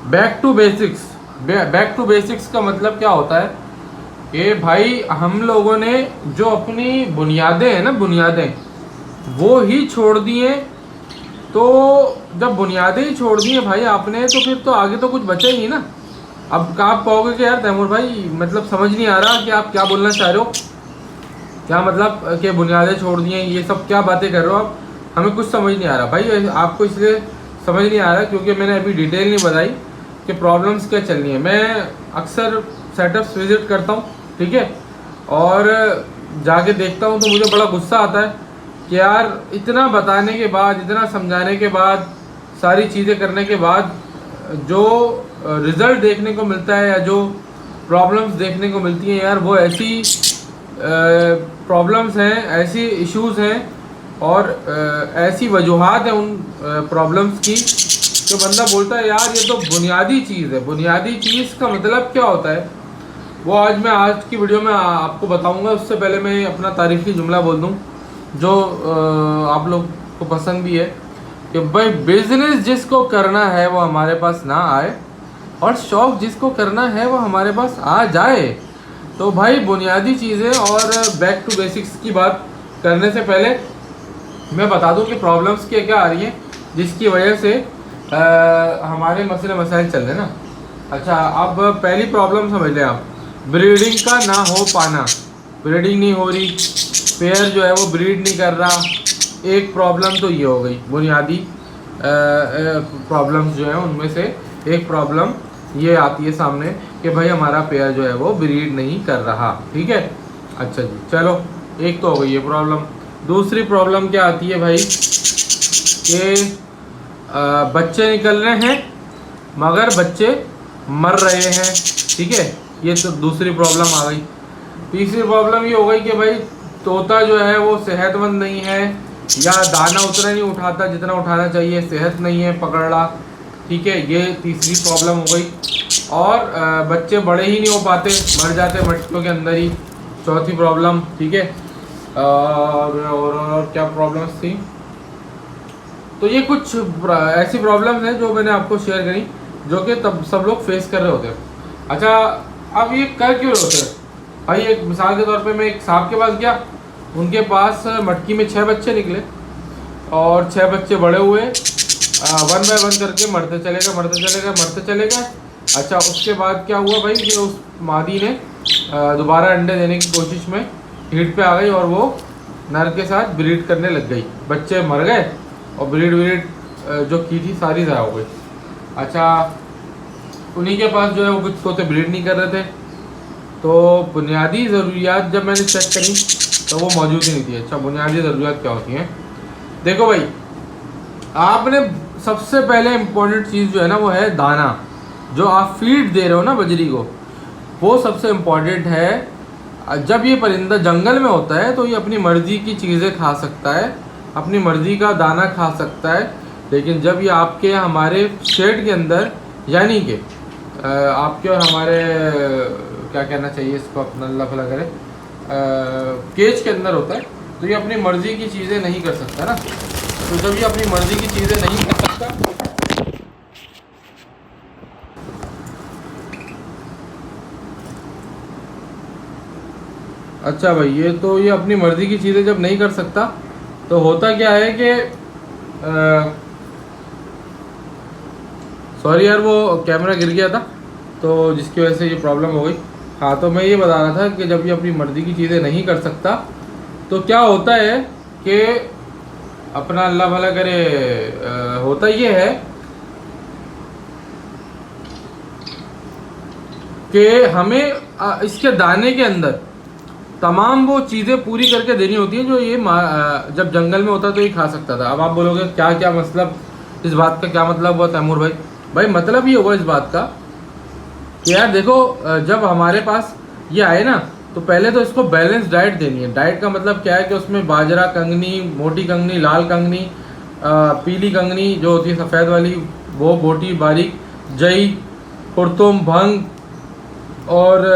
Back to basics. Back to basics का मतलब क्या होता है कि भाई हम लोगों ने जो अपनी बुनियादें हैं ना, बुनियादें वो ही छोड़ दी हैं। तो जब बुनियादें ही छोड़ दी हैं भाई आपने, तो फिर तो आगे तो कुछ बचा ही नहीं ना। अब आप कहोगे कि यार तैमूर भाई मतलब समझ नहीं आ रहा कि आप क्या बोलना चाह रहे हो, क्या मतलब कि बुनियादें छोड़ दी हैं, ये सब क्या बातें कर रहे हो आप, हमें कुछ समझ नहीं आ रहा भाई। आपको इसलिए समझ नहीं आ रहा क्योंकि मैंने अभी डिटेल नहीं बताई कि प्रॉब्लम्स क्या चल रही हैं। मैं अक्सर सेटअप्स विजिट करता हूँ, ठीक है, और जाके देखता हूँ तो मुझे बड़ा गुस्सा आता है कि यार इतना बताने के बाद, इतना समझाने के बाद, सारी चीज़ें करने के बाद जो रिज़ल्ट देखने को मिलता है या जो प्रॉब्लम्स देखने को मिलती हैं यार, वो ऐसी प्रॉब्लम्स हैं, ऐसी इश्यूज़ हैं और ऐसी वजूहात हैं उन प्रॉब्लम्स की, तो बंदा बोलता है यार ये तो बुनियादी चीज़ है। बुनियादी चीज़ का मतलब क्या होता है वो आज की वीडियो में आपको बताऊंगा। उससे पहले मैं अपना तारीफ़ी जुमला बोल दूं जो आप लोग को पसंद भी है कि भाई बिजनेस जिसको करना है वो हमारे पास ना आए, और शौक़ जिसको करना है वो हमारे पास आ जाए। तो भाई बुनियादी चीज़ें और बैक टू बेसिक्स की बात करने से पहले मैं बता दूं कि प्रॉब्लम्स क्या क्या आ रही हैं जिसकी वजह से हमारे मसले मसाइल चल रहे हैं ना। अच्छा, अब पहली प्रॉब्लम समझ लें आप, ब्रीडिंग का ना हो पाना। ब्रीडिंग नहीं हो रही, पेयर जो है वो ब्रीड नहीं कर रहा। एक प्रॉब्लम तो ये हो गई, बुनियादी प्रॉब्लम्स जो है उनमें से एक प्रॉब्लम ये आती है सामने कि भाई हमारा पेयर जो है वो ब्रीड नहीं कर रहा, ठीक है। अच्छा जी, चलो एक तो हो गई ये प्रॉब्लम। दूसरी प्रॉब्लम क्या आती है भाई कि बच्चे निकल रहे हैं मगर बच्चे मर रहे हैं, ठीक है, ये तो दूसरी प्रॉब्लम आ गई। तीसरी प्रॉब्लम ये हो गई कि भाई तोता जो है वो सेहतमंद नहीं है, या दाना उतना नहीं उठाता जितना उठाना चाहिए, सेहत नहीं है, पकड़ रहा, ठीक है, ये तीसरी प्रॉब्लम हो गई। और बच्चे बड़े ही नहीं हो पाते, मर जाते मटकों के अंदर ही, चौथी प्रॉब्लम, ठीक है। और क्या प्रॉब्लम्स थी, तो ये कुछ ऐसी प्रॉब्लम्स हैं जो मैंने आपको शेयर करी जो कि तब सब लोग फेस कर रहे होते हैं। अच्छा, अब ये कर क्यों रहे होते हैं भाई? एक मिसाल के तौर पे मैं एक साहब के पास गया, उनके पास मटकी में 6 बच्चे निकले और 6 बच्चे बड़े हुए, वन बाय वन करके मरते चले गए, मरते चले गए, मरते चले गए। अच्छा, उसके बाद क्या हुआ भाई कि उस मादी ने दोबारा अंडे देने की कोशिश में हीट पे आ गई और वो नर के साथ ब्रीड करने लग गई। बच्चे मर गए और ब्रीड जो की थी सारी ज़ाया हो गई। अच्छा, उन्हीं के पास जो है वो कुछ तोते ब्रीड नहीं कर रहे थे, तो बुनियादी ज़रूरियात जब मैंने चेक करी तो वो मौजूद ही नहीं थी। अच्छा, बुनियादी ज़रूरियात क्या होती हैं? देखो भाई, आपने सबसे पहले इम्पोर्टेंट चीज़ जो है ना वो है दाना। जो आप फीड दे रहे हो ना बजरी को, वो सबसे इम्पोर्टेंट है। जब ये परिंदा जंगल में होता है तो ये अपनी मर्ज़ी की चीज़ें खा सकता है, अपनी मर्ज़ी का दाना खा सकता है। लेकिन जब ये आपके हमारे शेड के अंदर, यानी कि आपके और हमारे क्या कहना चाहिए इसको, अपना अल्लाह भला करे, केज के अंदर होता है, तो ये अपनी मर्ज़ी की चीज़ें नहीं कर सकता ना। तो जब ये अपनी मर्ज़ी की चीज़ें नहीं कर सकता, अच्छा भाई, ये अपनी मर्ज़ी की चीज़ें जब नहीं कर सकता तो होता क्या है कि सॉरी यार, वो कैमरा गिर गया था तो जिसकी वजह से ये प्रॉब्लम हो गई। हाँ, तो मैं ये बता रहा था कि जब ये अपनी मर्ज़ी की चीज़ें नहीं कर सकता तो क्या होता है कि अपना अल्लाह भला करे, होता ये है कि हमें इसके दाने के अंदर तमाम वो चीज़ें पूरी करके देनी होती हैं जो ये जब जंगल में होता तो ये खा सकता था। अब आप बोलोगे क्या क्या मतलब, इस बात का क्या मतलब हुआ तैमूर भाई? भाई मतलब ये होगा इस बात का कि यार देखो, जब हमारे पास ये आए ना तो पहले तो इसको बैलेंस डाइट देनी है। डाइट का मतलब क्या है कि उसमें बाजरा, कंगनी, मोटी कंगनी, लाल कंगनी, पीली कंगनी जो होती है सफ़ेद वाली, वो मोटी बारीक, जई, कुर्तुम, भंग और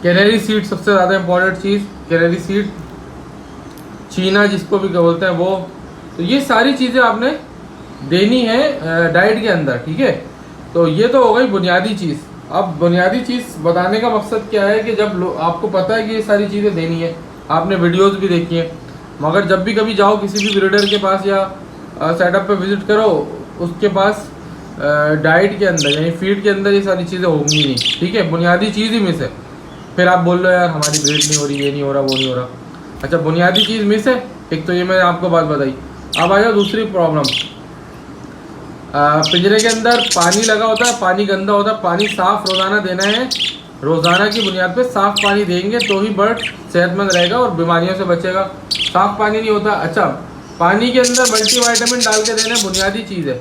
कैनरी सीड, सबसे ज़्यादा इम्पोर्टेंट चीज़ कैनरी सीड, चीना जिसको भी बोलते हैं वो। तो ये सारी चीज़ें आपने देनी है डाइट के अंदर, ठीक है। तो ये तो हो गई बुनियादी चीज़। अब बुनियादी चीज़ बताने का मकसद क्या है कि जब आपको पता है कि ये सारी चीज़ें देनी है, आपने वीडियोस भी देखी हैं, मगर जब भी कभी जाओ किसी भी ब्रीडर के पास या सेटअप पे विज़िट करो, उसके पास डाइट के अंदर यानी फीड के अंदर ये सारी चीज़ें होंगी नहीं, ठीक है, बुनियादी चीज़ ही मिस है। फिर आप बोल रहे हो यार हमारी ब्रीड नहीं हो रही, ये नहीं हो रहा, वो नहीं हो रहा। अच्छा, बुनियादी चीज़ मिस है, एक तो ये मैंने आपको बात बताई। अब आ जाओ दूसरी प्रॉब्लम। पिंजरे के अंदर पानी लगा होता है, पानी गंदा होता है, पानी साफ़ रोज़ाना देना है। रोज़ाना की बुनियाद पे साफ़ पानी देंगे तो ही बर्ड सेहतमंद रहेगा और बीमारियों से बचेगा। साफ़ पानी नहीं होता। अच्छा, पानी के अंदर मल्टीविटामिन डाल के देना बुनियादी चीज़ है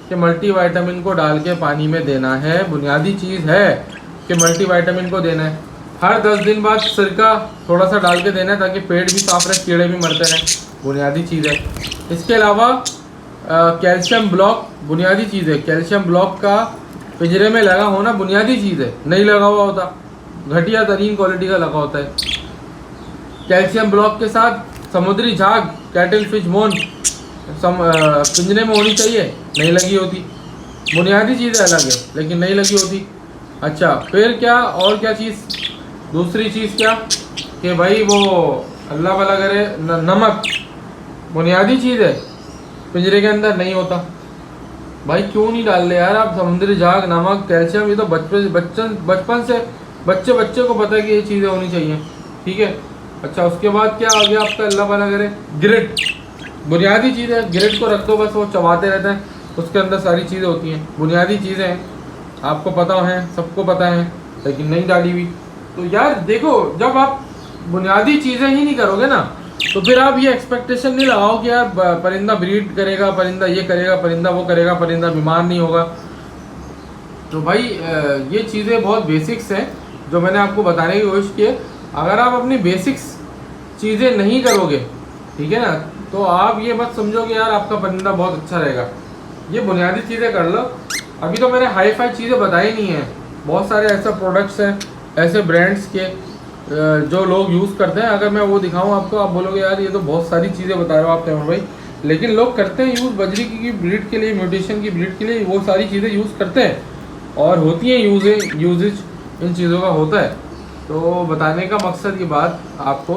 कि मल्टीविटामिन को डाल के पानी में देना है, बुनियादी चीज़ है कि मल्टीविटामिन को देना है। हर 10 दिन बाद सिरका थोड़ा सा डाल के देना है ताकि पेट भी साफ रहे, कीड़े भी मरते रहें, बुनियादी चीज़ है। इसके अलावा कैल्शियम ब्लॉक बुनियादी चीज़ है। कैल्शियम ब्लॉक का पिंजरे में लगा होना बुनियादी चीज़ है, नहीं लगा हुआ होता, घटिया तरीन क्वालिटी का लगा होता है। कैल्शियम ब्लॉक के साथ समुद्री झाग कैटल फिश बोन पिंजरे में होनी चाहिए, नहीं लगी होती। बुनियादी चीज़ें अलग है लेकिन नहीं लगी होती। अच्छा, फिर क्या और क्या चीज़, दूसरी चीज़ क्या कि भाई वो अल्लाह भला करे नमक बुनियादी चीज़ है, पिंजरे के अंदर नहीं होता। भाई क्यों नहीं डाल रहे यार आप समुद्री झाग, नमक, कैल्शियम? ये तो बचपन से बच्चे को पता है कि ये चीज़ें होनी चाहिए, ठीक है। अच्छा, उसके बाद क्या आ गया आपका, अल्लाह भला करे, ग्रिट बुनियादी चीज़ है। ग्रिट को रख दो, बस वो चबाते रहते हैं, उसके अंदर सारी चीज़ें होती हैं, बुनियादी चीज़ें हैं, आपको पता है, सबको पता है, लेकिन नहीं डाली हुई। तो यार देखो, जब आप बुनियादी चीज़ें ही नहीं करोगे ना, तो फिर आप ये एक्सपेक्टेशन नहीं लगाओ कि यार परिंदा ब्रीड करेगा, परिंदा ये करेगा, परिंदा वो करेगा, परिंदा बीमार नहीं होगा। तो भाई ये चीज़ें बहुत बेसिक्स हैं जो मैंने आपको बताने की कोशिश की है। अगर आप अपनी बेसिक्स चीज़ें नहीं करोगे, ठीक है ना, तो आप ये मत समझो कि यार आपका परिंदा बहुत अच्छा रहेगा। ये बुनियादी चीज़ें कर लो। अभी तो मैंने हाई फाई चीज़ें बताई नहीं हैं, बहुत सारे ऐसे प्रोडक्ट्स हैं, ऐसे ब्रांड्स के जो लोग यूज़ करते हैं। अगर मैं वो दिखाऊं आपको, आप बोलोगे यार ये तो बहुत सारी चीज़ें बता रहे हो आप तैमूर भाई, लेकिन लोग करते हैं यूज़ बजरी की ब्रीड के लिए, म्यूटेशन की ब्रीड के लिए, वो सारी चीज़ें यूज़ करते हैं और होती हैं यूजेज इन चीज़ों का होता है। तो बताने का मकसद ये बात आपको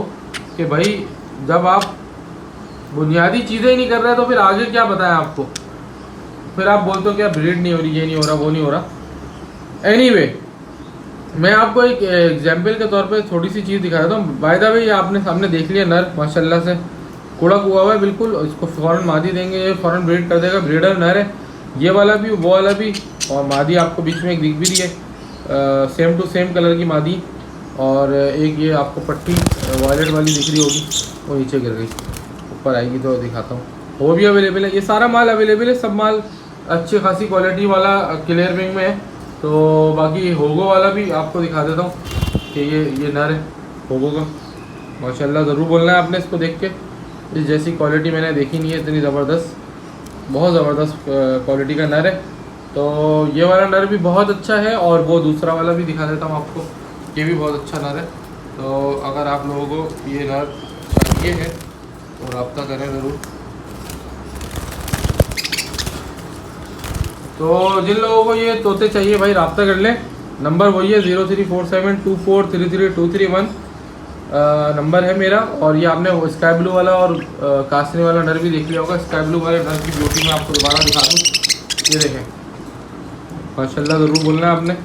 कि भाई जब आप बुनियादी चीज़ें ही नहीं कर रहे तो फिर आगे क्या बताएं आपको, फिर आप बोलते हो क्या ब्रीड नहीं हो रही, ये नहीं हो रहा, वो नहीं हो रहा। एनीवे, मैं आपको एक एग्जाम्पल के तौर पे थोड़ी सी चीज़ दिखा देता हूँ। बाय द वे, ये आपने सामने देख लिया, नर माशाल्लाह से कुड़क हुआ हुआ है बिल्कुल, इसको फ़ौरन मादी देंगे, ये फ़ौरन ब्रीड कर देगा, ब्रीडर नर है, ये वाला भी वो वाला भी, और मादी आपको बीच में एक दिख भी रही है, सेम टू सेम कलर की मादी, और एक ये आपको पट्टी वॉयलेट वाली दिख रही होगी, वो नीचे गिर गई, ऊपर आएगी तो दिखाता हूँ। वो भी अवेलेबल है, ये सारा माल अवेलेबल है, सब माल अच्छी खासी क्वालिटी वाला क्लियर विंग में है। तो बाकी होगो वाला भी आपको दिखा देता हूँ कि ये नर है होगो का, माशाल्लाह ज़रूर बोलना है आपने इसको देख के, इस जैसी क्वालिटी मैंने देखी नहीं है, इतनी ज़बरदस्त, बहुत ज़बरदस्त क्वालिटी का नर है। तो ये वाला नर भी बहुत अच्छा है, और वो दूसरा वाला भी दिखा देता हूँ आपको, ये भी बहुत अच्छा नर है। तो अगर आप लोगों को ये नर चाहिए है तो रब्ता करें ज़रूर। तो जिन लोगों को ये तोते चाहिए भाई रब्ता कर लें, नंबर वही है 034724333231 नंबर है मेरा। और ये आपने स्काई ब्लू वाला और कासनी वाला नर भी देख लिया होगा। स्काई ब्लू वाले नर की ब्यूटी मैं आपको दोबारा दिखा दूँ, ये देखें माशाल्लाह, ज़रूर बोलना है आपने,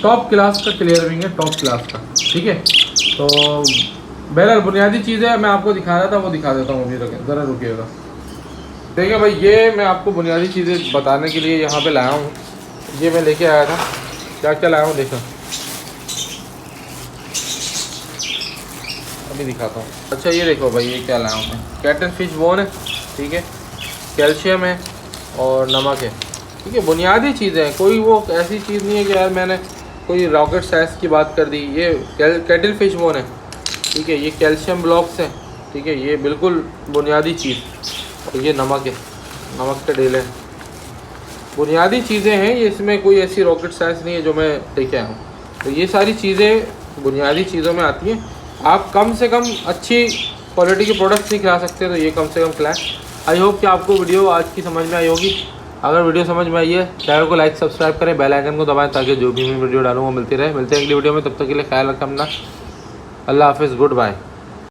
टॉप क्लास का क्लियर विंग है, टॉप क्लास का, ठीक है। तो बहरहाल बुनियादी चीज़ें मैं आपको दिखा रहा था, वो दिखा देता हूँ, अभी ज़रा रुकिएगा। देखिए भाई, ये मैं आपको बुनियादी चीज़ें बताने के लिए यहाँ पे लाया हूँ, ये मैं लेके आया था, क्या क्या लाया हूँ देखो, अभी दिखाता हूँ। अच्छा ये देखो भाई, ये क्या लाया हूँ मैं, कैटल फिश बोन है, ठीक है, कैल्शियम है और नमक है, ठीक है, बुनियादी चीज़ें हैं, कोई वो ऐसी चीज़ नहीं है कि यार मैंने कोई रॉकेट साइंस की बात कर दी। ये कैटल फिश बोन है, ठीक है, ये कैल्शियम ब्लॉक्स हैं, ठीक है, ये बिल्कुल बुनियादी चीज़, और ये नमक है, नमक के डेले हैं, बुनियादी चीज़ें हैं ये, इसमें कोई ऐसी रॉकेट साइंस नहीं है जो मैं लेके आया हूँ। तो ये सारी चीज़ें बुनियादी चीज़ों में आती हैं। आप कम से कम अच्छी क्वालिटी के प्रोडक्ट्स नहीं खिला सकते, तो ये कम से कम खिलाएँ। आई होप कि आपको वीडियो आज की समझ में आई होगी। अगर वीडियो समझ में आई है चैनल को लाइक सब्सक्राइब करें, बेल आइकन को दबाएं ताकि जो भी मैं वीडियो डालूँ वो मिलती रहे। मिलते हैं अगली वीडियो में, तब तक के लिए ख्याल रखें अपना। अल्लाह हाफिज़, गुड बाय।